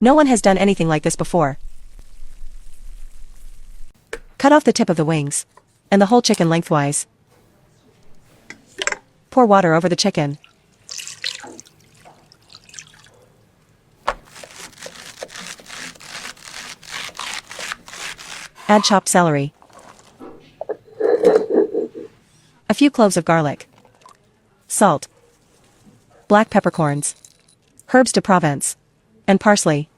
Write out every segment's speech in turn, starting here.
No one has done anything like this before. Cut off the tip of the wings. And the whole chicken lengthwise. Pour water over the chicken. Add chopped celery. A few cloves of garlic. Salt. Black peppercorns. Herbs de Provence. And parsley.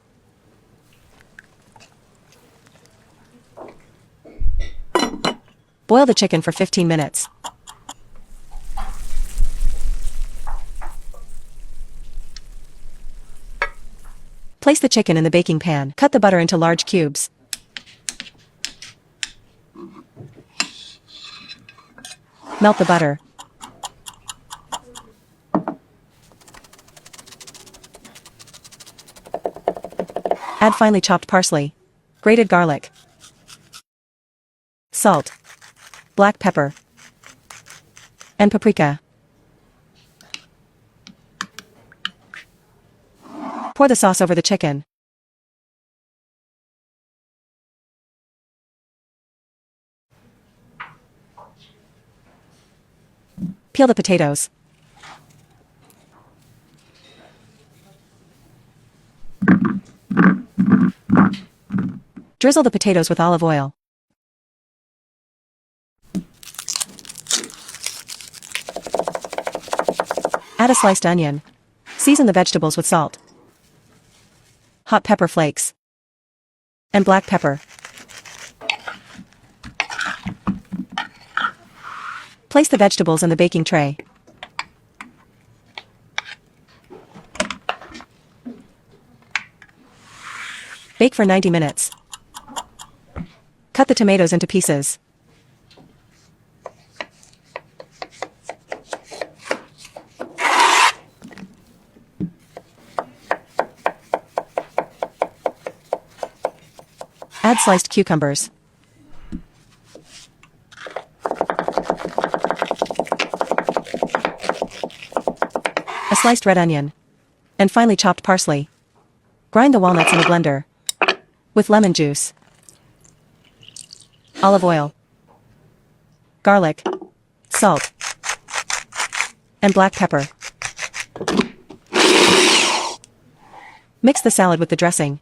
Boil the chicken for 15 minutes. Place the chicken in the baking pan. Cut the butter into large cubes. Melt the butter. Add finely chopped parsley. Grated garlic. Salt. Black pepper. And paprika. Pour the sauce over the chicken. Peel the potatoes. Drizzle the potatoes with olive oil. Add a sliced onion. Season the vegetables with salt, hot pepper flakes, and black pepper. Place the vegetables in the baking tray. Bake for 90 minutes. Cut the tomatoes into pieces. Add sliced cucumbers. A sliced red onion. And finely chopped parsley. Grind the walnuts in a blender. With lemon juice. Olive oil. Garlic. Salt. And black pepper. Mix the salad with the dressing.